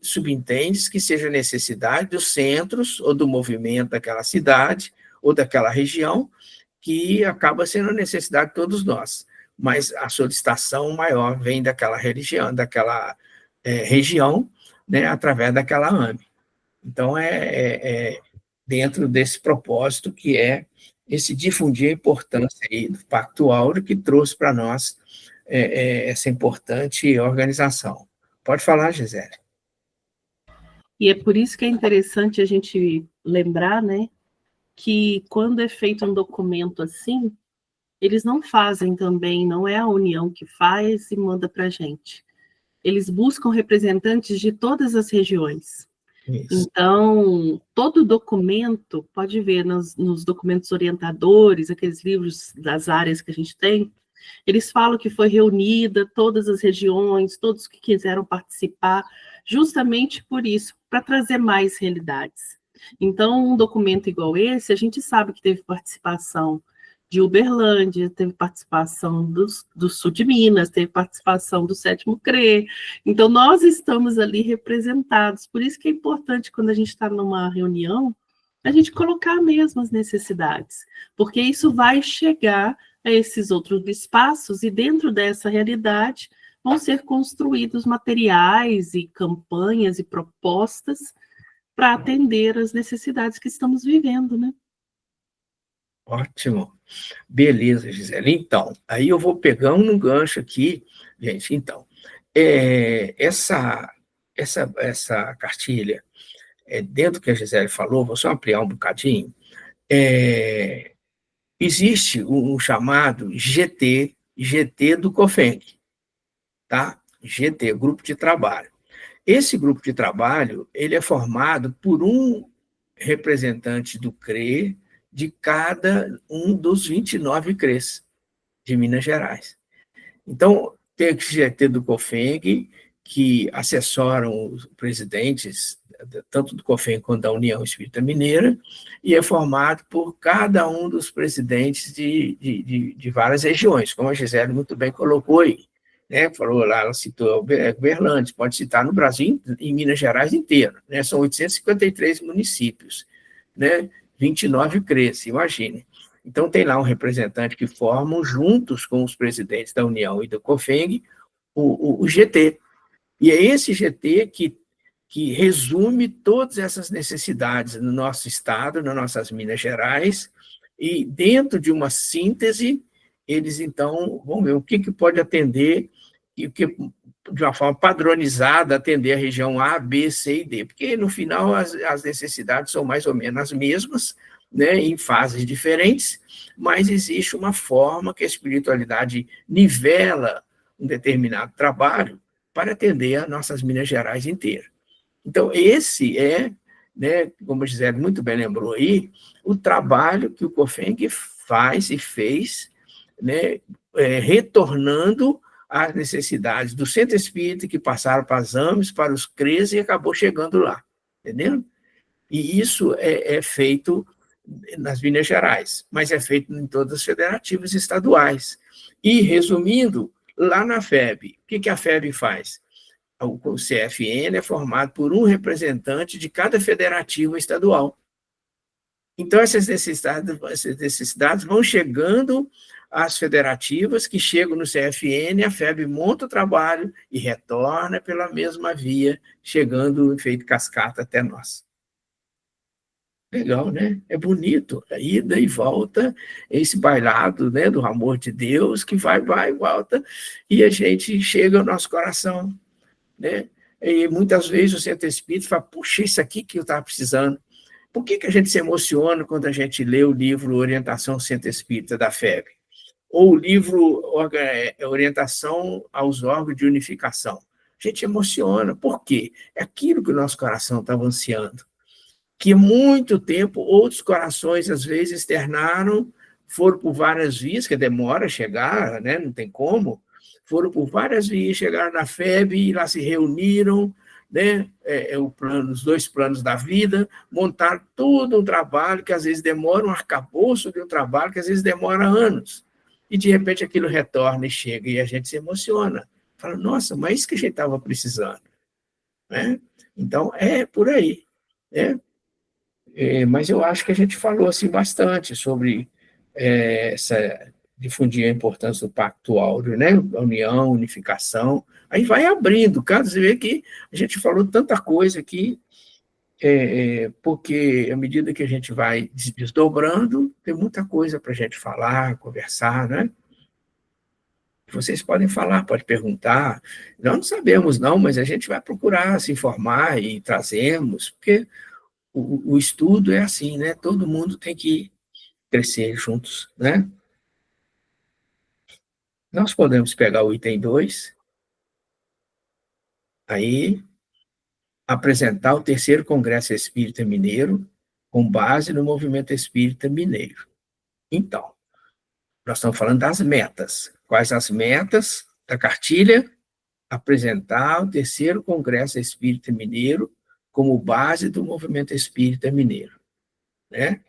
Speaker 1: subentende que seja necessidade dos centros ou do movimento daquela cidade ou daquela região, que acaba sendo a necessidade de todos nós. Mas a solicitação maior vem daquela região, né, através daquela AME. Então, dentro desse propósito que é esse difundir a importância aí do Pacto Áureo, que trouxe para nós essa importante organização. Pode falar, Gisele.
Speaker 5: E é por isso que é interessante a gente lembrar, né, que quando é feito um documento assim, eles não fazem também, não é a União que faz e manda para a gente. Eles buscam representantes de todas as regiões. Isso. Então, todo documento, pode ver nos documentos orientadores, aqueles livros das áreas que a gente tem, eles falam que foi reunida todas as regiões, todos que quiseram participar, justamente por isso, para trazer mais realidades. Então, um documento igual esse, a gente sabe que teve participação de Uberlândia, teve participação do sul de Minas, teve participação do 7º CRE. Então, nós estamos ali representados. Por isso que é importante, quando a gente está numa reunião, a gente colocar mesmo as necessidades, porque isso vai chegar a esses outros espaços e, dentro dessa realidade, vão ser construídos materiais e campanhas e propostas para atender as necessidades que estamos vivendo, né?
Speaker 1: Ótimo. Beleza, Gisele. Então, aí eu vou pegar um gancho aqui, gente. Então, essa cartilha, dentro do que a Gisele falou, vou só ampliar um bocadinho, existe um chamado GT do COFENG, tá? GT, Grupo de Trabalho. Esse grupo de trabalho, ele é formado por um representante do CRE de cada um dos 29 CREs de Minas Gerais. Então, tem o GT do COFENG, que assessoram os presidentes, tanto do COFENG quanto da União Espírita Mineira, e é formado por cada um dos presidentes de várias regiões, como a Gisele muito bem colocou aí. Né, falou lá, ela citou Uberlândia, pode citar no Brasil, em Minas Gerais inteiro, né, são 853 municípios, né, 29 CREs, imagine. Então, tem lá um representante que formam, juntos com os presidentes da União e do COFENG, o GT. E é esse GT que resume todas essas necessidades no nosso estado, nas nossas Minas Gerais, e dentro de uma síntese, eles, então, vão ver o que pode atender e o que, de uma forma padronizada, atender a região A, B, C e D, porque, no final, as necessidades são mais ou menos as mesmas, né, em fases diferentes, mas existe uma forma que a espiritualidade nivela um determinado trabalho para atender as nossas Minas Gerais inteiras. Então, esse né, como a Gisele muito bem lembrou aí, o trabalho que o COFENG faz e fez, né, retornando às necessidades do centro espírita, que passaram para as AMEs, para os CREs, e acabou chegando lá, entendeu? E isso é feito nas Minas Gerais, mas é feito em todas as federativas estaduais. E, resumindo, lá na FEB, o que a FEB faz? O CFN é formado por um representante de cada federativa estadual. Então, essas necessidades vão chegando às federativas, que chegam no CFN, a FEB monta o trabalho e retorna pela mesma via, chegando, feito cascata, até nós. Legal, né? É bonito, a ida e volta, esse bailado, né, do amor de Deus, que vai e volta, e a gente chega ao nosso coração, né? E muitas vezes o centro espírita fala, puxa, isso aqui que eu estava precisando. Por que a gente se emociona quando a gente lê o livro Orientação Centro Espírita da FEB? Ou o livro Orientação aos Órgãos de Unificação? A gente emociona. Por quê? É aquilo que o nosso coração estava ansiando. Que há muito tempo outros corações, às vezes, externaram, foram por várias vias, que demora a chegar, né? Não tem como, foram por várias vias, chegaram na FEB e lá se reuniram, né? Os dois planos da vida, montaram todo um trabalho que às vezes demora, um arcabouço de um trabalho que às vezes demora anos. E, de repente, aquilo retorna e chega, e a gente se emociona. Fala, nossa, mas isso que a gente estava precisando. Né? Então, é por aí. Né? Mas eu acho que a gente falou assim, bastante sobre difundir a importância do Pacto Áureo, né? A união, unificação. Aí vai abrindo, cara, você vê que a gente falou tanta coisa aqui, porque à medida que a gente vai desdobrando, tem muita coisa para a gente falar, conversar, né? Vocês podem falar, podem perguntar. Nós não sabemos, não, mas a gente vai procurar se informar e trazemos, porque o estudo é assim, né? Todo mundo tem que crescer juntos, né? Nós podemos pegar o item 2, aí apresentar o 3º Congresso Espírita Mineiro, com base no movimento espírita mineiro. Então, nós estamos falando das metas. Quais as metas da cartilha? Apresentar o 3º Congresso Espírita Mineiro como base do movimento espírita mineiro, né?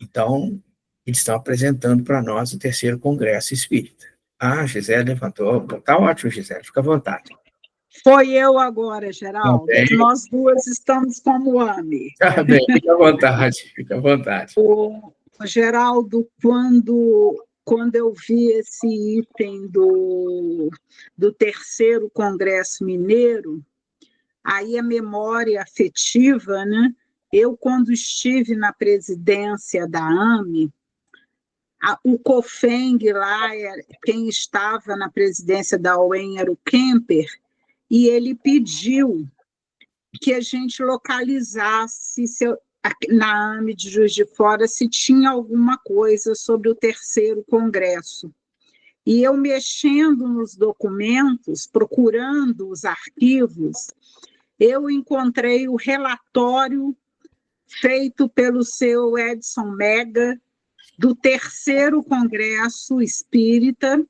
Speaker 1: Então, eles estão apresentando para nós o 3º Congresso Espírita. Ah, Gisele levantou. Está ótimo, Gisele, fica à vontade.
Speaker 4: Foi eu agora, Geraldo. Nós duas estamos como AME.
Speaker 1: Tá bem, fica à vontade, fica à vontade.
Speaker 4: O Geraldo, quando eu vi esse item do 3º Congresso Mineiro, aí a memória afetiva, né? Eu, quando estive na presidência da AME, o COFENG lá, quem estava na presidência da UEM era o Kemper, e ele pediu que a gente localizasse na AME de Juiz de Fora se tinha alguma coisa sobre o 3º Congresso. E eu, mexendo nos documentos, procurando os arquivos, eu encontrei o relatório feito pelo seu Edson Mega, do 3º Congresso Espírita,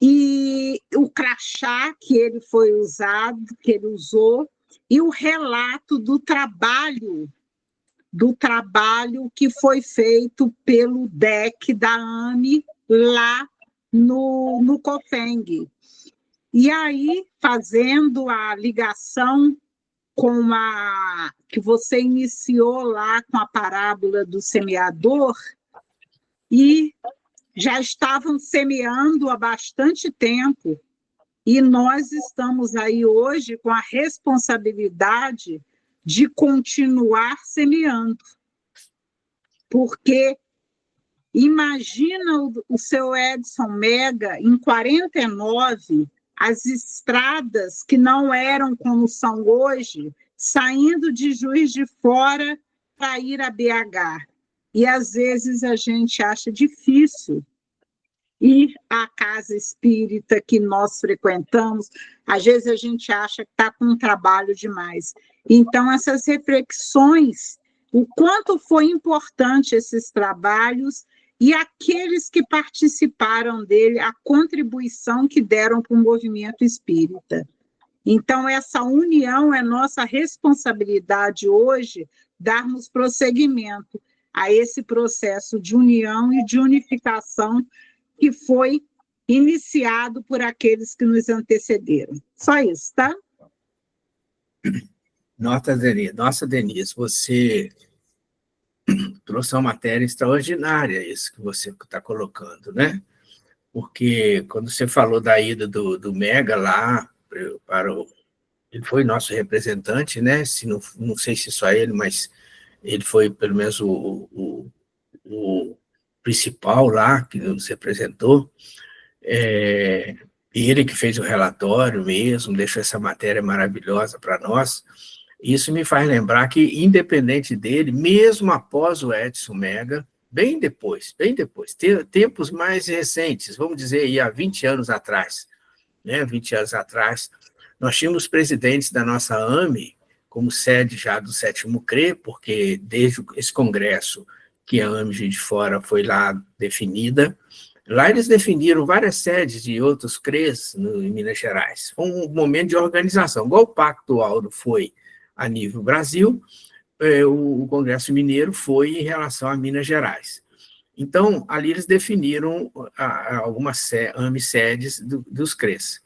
Speaker 4: e o crachá que ele foi usado, que ele usou, e o relato do trabalho que foi feito pelo DEC da AME lá no COFENG. E aí, fazendo a ligação com a que você iniciou lá com a parábola do semeador, e já estavam semeando há bastante tempo, e nós estamos aí hoje com a responsabilidade de continuar semeando. Porque imagina o seu Edson Mega, em 49, as estradas que não eram como são hoje, saindo de Juiz de Fora para ir a BH. E, às vezes, a gente acha difícil ir à casa espírita que nós frequentamos. Às vezes, a gente acha que está com um trabalho demais. Então, essas reflexões, o quanto foi importante esses trabalhos e aqueles que participaram dele, a contribuição que deram para o movimento espírita. Então, essa união é nossa responsabilidade hoje darmos prosseguimento a esse processo de união e de unificação que foi iniciado por aqueles que nos antecederam. Só isso, tá?
Speaker 1: Nossa, Denise, você trouxe uma matéria extraordinária, isso que você está colocando, né? Porque quando você falou da ida do Mega lá, ele foi nosso representante, né? Se não sei se só ele, mas ele foi pelo menos o principal lá que nos representou. Ele que fez o relatório mesmo, deixou essa matéria maravilhosa para nós. Isso me faz lembrar que, independente dele, mesmo após o Edson Mega, bem depois, tempos mais recentes, vamos dizer aí há 20 anos atrás, né? 20 anos atrás, nós tínhamos presidentes da nossa AME como sede já do 7º CRE, porque desde esse congresso que a AME de Fora foi lá definida, lá eles definiram várias sedes de outros CREs em Minas Gerais. Foi um momento de organização, igual o Pacto Auro foi a nível Brasil, o Congresso Mineiro foi em relação a Minas Gerais. Então, ali eles definiram algumas AME-sedes dos CREs.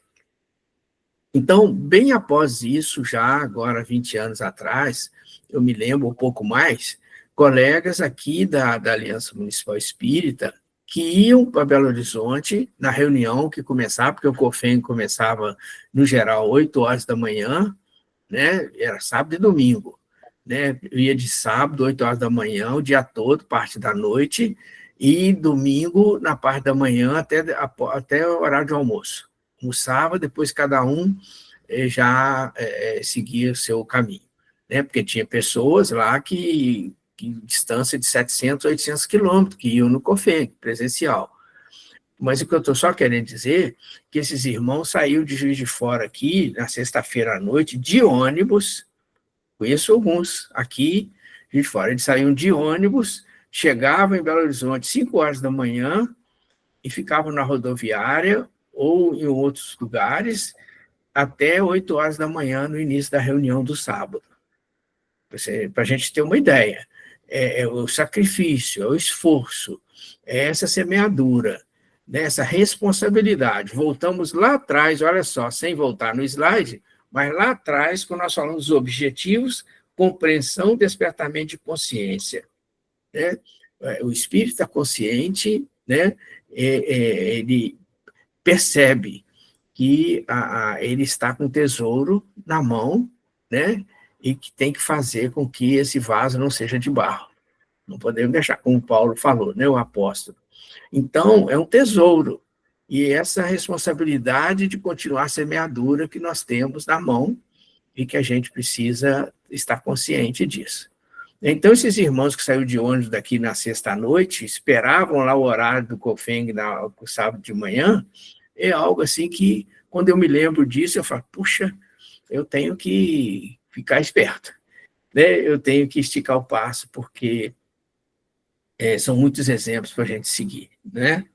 Speaker 1: Então, bem após isso, já agora 20 anos atrás, eu me lembro um pouco mais, colegas aqui da Aliança Municipal Espírita que iam para Belo Horizonte na reunião que começava, porque o COFEM começava, no geral, 8 horas da manhã, né? Era sábado e domingo, né? Eu ia de sábado, 8 horas da manhã, o dia todo, parte da noite, e domingo, na parte da manhã, até o horário de almoço. Almoçava, depois cada um já seguia o seu caminho, né? Porque tinha pessoas lá que distância de 700, 800 quilômetros, que iam no COFEG, presencial. Mas o que eu estou só querendo dizer é que esses irmãos saíram de Juiz de Fora aqui, na sexta-feira à noite, de ônibus, conheço alguns aqui, Juiz de Fora, eles saíam de ônibus, chegavam em Belo Horizonte 5 horas da manhã e ficavam na rodoviária ou em outros lugares até 8 horas da manhã no início da reunião do sábado. Para a gente ter uma ideia. É o sacrifício, é o esforço, é essa semeadura, né, essa responsabilidade. Voltamos lá atrás, olha só, sem voltar no slide, mas lá atrás, quando nós falamos dos objetivos, compreensão, despertamento de consciência. Né? O espírito está consciente, né? Ele percebe que ele está com o tesouro na mão, né? E que tem que fazer com que esse vaso não seja de barro. Não podemos deixar, como Paulo falou, né, o apóstolo. Então, é um tesouro. E essa responsabilidade de continuar a semeadura que nós temos na mão e que a gente precisa estar consciente disso. Então, esses irmãos que saíram de ônibus daqui na sexta-noite, esperavam lá o horário do COFENG no sábado de manhã, é algo assim que, quando eu me lembro disso, eu falo, puxa, eu tenho que ficar esperto, né? Eu tenho que esticar o passo, porque são muitos exemplos para a gente seguir, né?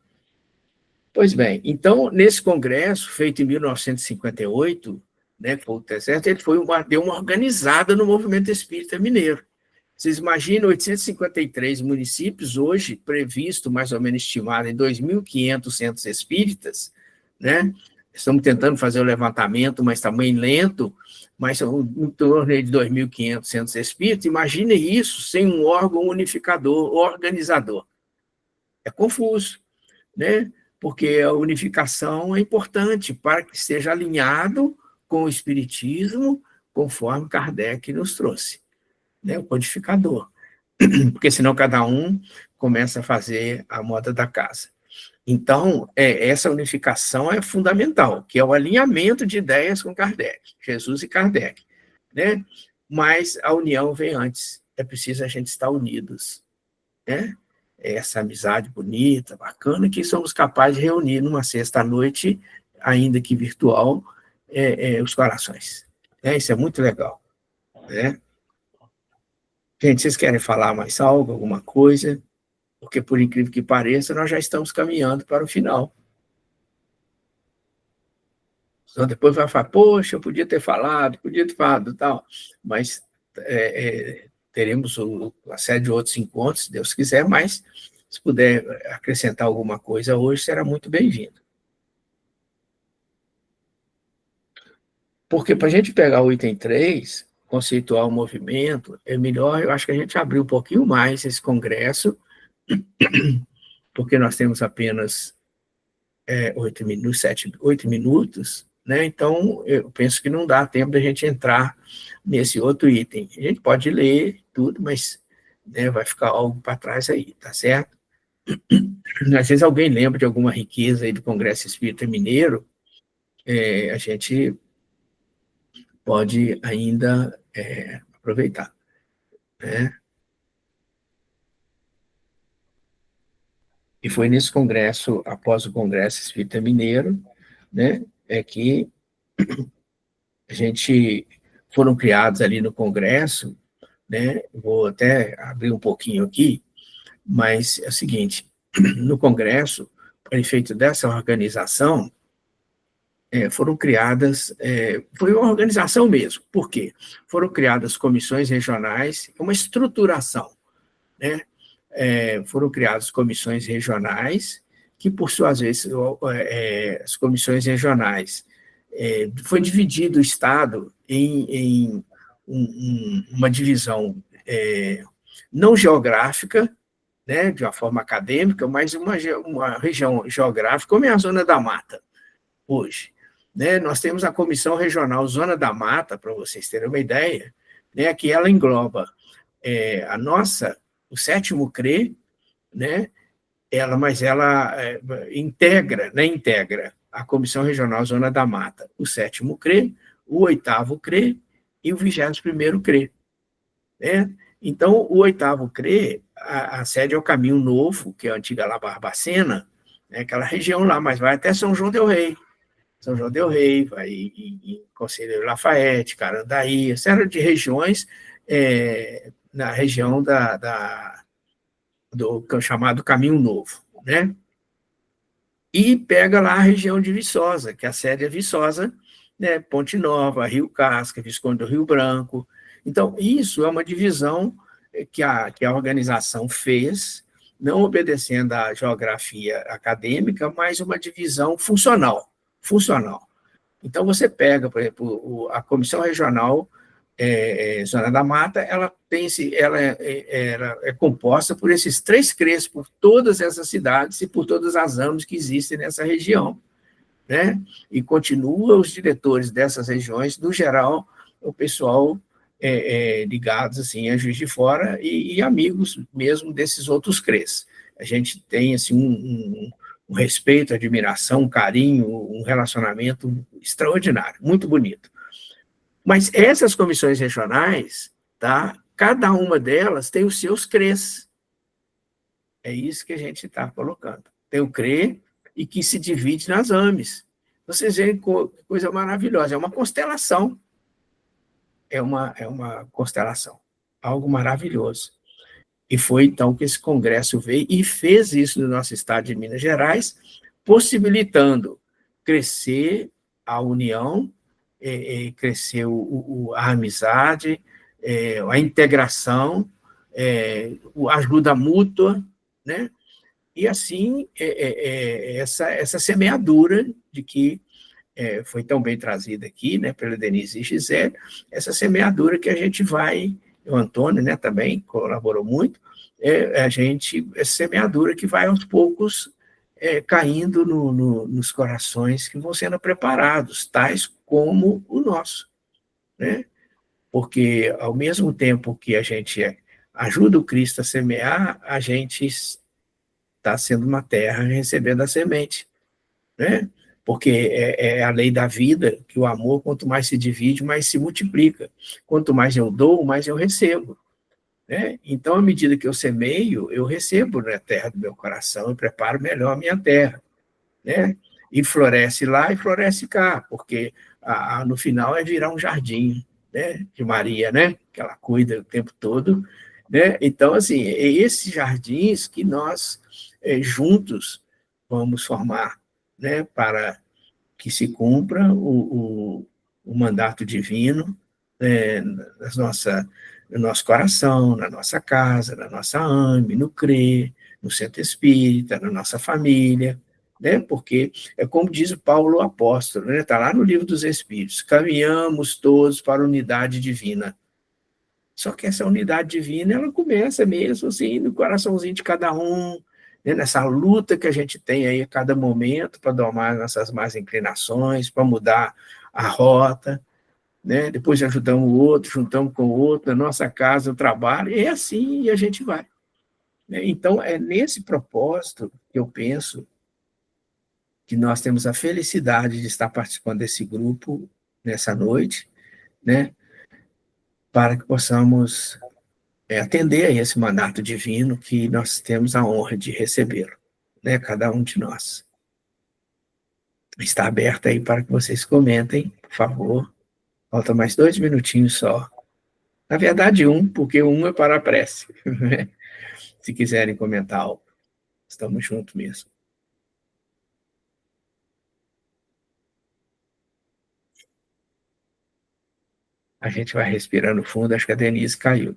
Speaker 1: Pois bem, então, nesse congresso, feito em 1958, né, que foi o T7, ele deu uma organizada no movimento espírita mineiro. Vocês imaginam 853 municípios, hoje previsto, mais ou menos estimado, em 2.500 centros espíritas, né? Estamos tentando fazer o levantamento, mas também lento, mas são em torno de 2.500 centros espíritas. Imagine isso sem um órgão unificador, organizador. É confuso, né? Porque a unificação é importante para que esteja alinhado com o espiritismo, conforme Kardec nos trouxe, né? O codificador. Porque senão cada um começa a fazer a moda da casa. Então, essa unificação é fundamental, que é o alinhamento de ideias com Kardec, Jesus e Kardec, né? Mas a união vem antes, é preciso a gente estar unidos, né? Essa amizade bonita, bacana, que somos capazes de reunir numa sexta-noite, ainda que virtual, os corações. Isso é muito legal, né? Gente, vocês querem falar mais algo, alguma coisa? Porque, por incrível que pareça, nós já estamos caminhando para o final. Então, depois vai falar, poxa, eu podia ter falado tal, mas teremos uma série de outros encontros, se Deus quiser, mas se puder acrescentar alguma coisa hoje, será muito bem-vindo. Porque para a gente pegar o item 3, conceituar o movimento, é melhor, eu acho que a gente abrir um pouquinho mais esse congresso, porque nós temos apenas 8 minutos, né? Então, eu penso que não dá tempo da gente entrar nesse outro item. A gente pode ler tudo, mas, né, vai ficar algo para trás aí, tá certo? Às vezes alguém lembra de alguma riqueza aí do Congresso Espírita Mineiro, a gente pode ainda aproveitar, né? E foi nesse congresso, após o Congresso Espírita Mineiro, né, que foram criados ali no congresso, né, vou até abrir um pouquinho aqui, mas é o seguinte, no congresso, para efeito dessa organização, foram criadas, foi uma organização mesmo, por quê? Foram criadas comissões regionais, uma estruturação, né? Foram criadas comissões regionais, que por suas vezes, as comissões regionais, foi dividido o Estado em uma divisão não geográfica, né, de uma forma acadêmica, mas uma região geográfica, como é a Zona da Mata, hoje. Né? Nós temos a Comissão Regional Zona da Mata, para vocês terem uma ideia, né, que ela engloba o 7º CRE, né, mas ela integra a Comissão Regional Zona da Mata, o 7º CRE, o 8º CRE e o 21º CRE. Né? Então, o 8º CRE, a sede é o Caminho Novo, que é a antiga La Barbacena, né, aquela região lá, mas vai até São João del Rei. São João del Rei, vai em Conselheiro Lafayette, Carandaí, série de regiões na região do chamado Caminho Novo, né? E pega lá a região de Viçosa, que a sede é Viçosa, né? Ponte Nova, Rio Casca, Visconde do Rio Branco. Então, isso é uma divisão que a organização fez, não obedecendo à geografia acadêmica, mas uma divisão funcional. Então, você pega, por exemplo, a Comissão Regional Zona da Mata, ela é composta por esses 3 CREs, por todas essas cidades e por todas as AMs que existem nessa região, né? E continua os diretores dessas regiões, no geral, o pessoal ligados assim, a Juiz de Fora e amigos mesmo desses outros CREs. A gente tem assim, um respeito, admiração, um carinho, um relacionamento extraordinário, muito bonito. Mas essas comissões regionais, tá, cada uma delas tem os seus CREs. É isso que a gente está colocando. Tem o CRE e que se divide nas AMES. Vocês veem coisa maravilhosa, é uma constelação. É uma constelação, algo maravilhoso. E foi, então, que esse congresso veio e fez isso no nosso estado de Minas Gerais, possibilitando crescer a união, crescer a amizade, a integração, a ajuda mútua, né? E, assim, essa semeadura de que foi tão bem trazida aqui, né, pela Denise e Gisele, essa semeadura que a gente vai, o Antônio, né, também colaborou muito, essa semeadura que vai aos poucos caindo nos corações que vão sendo preparados, tais como o nosso, né? Porque ao mesmo tempo que a gente ajuda o Cristo a semear, a gente está sendo uma terra recebendo a semente, né? Porque é a lei da vida, que o amor, quanto mais se divide, mais se multiplica. Quanto mais eu dou, mais eu recebo. Né? Então, à medida que eu semeio, eu recebo na terra do meu coração e preparo melhor a minha terra. Né? E floresce lá e floresce cá, porque no final é virar um jardim, né, de Maria, né, que ela cuida o tempo todo. Né? Então, assim, é esses jardins que nós juntos vamos formar, né, para que se cumpra o mandato divino no nosso coração, na nossa casa, na nossa AME, no CRE, no Centro Espírita, na nossa família, né? Porque é como diz o Paulo o apóstolo, né? Está lá no Livro dos Espíritos, caminhamos todos para a unidade divina. Só que essa unidade divina, ela começa mesmo assim, no coraçãozinho de cada um, né? Nessa luta que a gente tem aí a cada momento para domar nossas más inclinações, para mudar a rota, né? Depois ajudamos o outro, juntamos com o outro, na nossa casa, o trabalho, e assim a gente vai, né? Então, é nesse propósito que eu penso que nós temos a felicidade de estar participando desse grupo nessa noite, né? Para que possamos atender a esse mandato divino que nós temos a honra de recebê-lo, né? Cada um de nós. Está aberto aí para que vocês comentem, por favor. Falta mais 2 minutinhos só. Na verdade, porque é para a prece. Se quiserem comentar algo, estamos juntos mesmo. A gente vai respirando fundo, acho que a Denise caiu,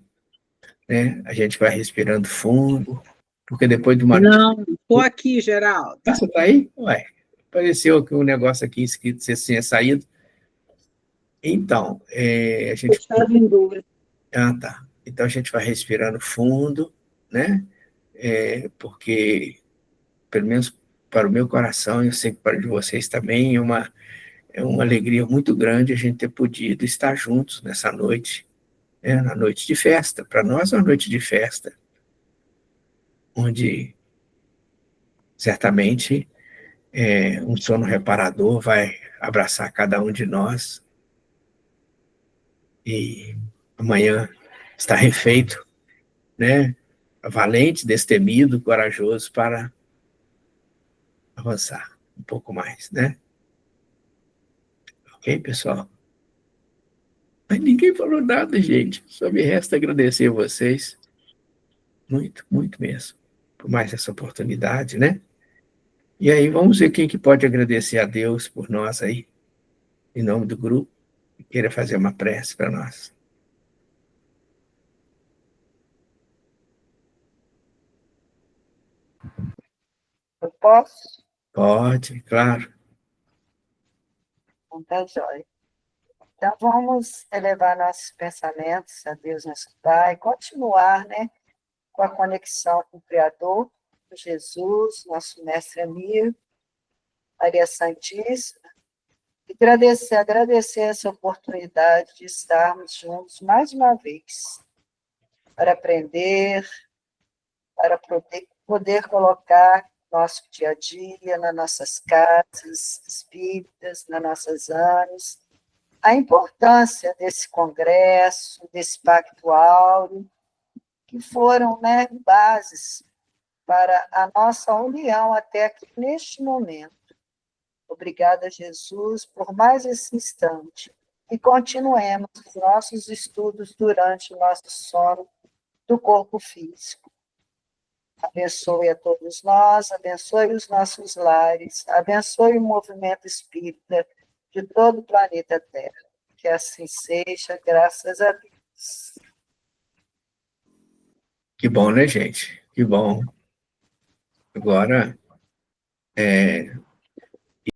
Speaker 1: né? A gente vai respirando fundo, porque depois de uma...
Speaker 4: Não, estou aqui, Geraldo.
Speaker 1: Você está aí? Ué, apareceu que um negócio aqui escrito que você tinha saído. Então, a gente...
Speaker 4: Estava em dúvida.
Speaker 1: Ah, tá. Então, a gente vai respirando fundo, né? Porque, pelo menos para o meu coração, eu sei que para o de vocês também, é uma alegria muito grande a gente ter podido estar juntos nessa noite, né? Na noite de festa. Para nós é uma noite de festa, onde certamente um sono reparador vai abraçar cada um de nós e amanhã está refeito, né? Valente, destemido, corajoso para avançar um pouco mais, né? Ok, pessoal? Mas ninguém falou nada, gente. Só me resta agradecer a vocês. Muito, muito mesmo. Por mais essa oportunidade, né? E aí, vamos ver quem que pode agradecer a Deus por nós aí, em nome do grupo, e queira fazer uma prece para nós.
Speaker 6: Eu posso?
Speaker 1: Pode, claro.
Speaker 6: Então tá jóia. Então vamos elevar nossos pensamentos a Deus nosso Pai, continuar, né, com a conexão com o Criador, com Jesus, nosso mestre amigo, Maria Santíssima, e agradecer essa oportunidade de estarmos juntos mais uma vez, para aprender, para poder colocar nosso dia a dia, nas nossas casas espíritas, nas nossas AMEs, a importância desse congresso, desse pacto áureo, que foram, né, bases para a nossa união até aqui neste momento. Obrigada, Jesus, por mais esse instante. E continuemos os nossos estudos durante o nosso sono do corpo físico. Abençoe a todos nós, abençoe os nossos lares, abençoe o movimento espírita de todo o planeta Terra. Que assim seja, graças a Deus.
Speaker 1: Que bom, né, gente? Que bom. Agora,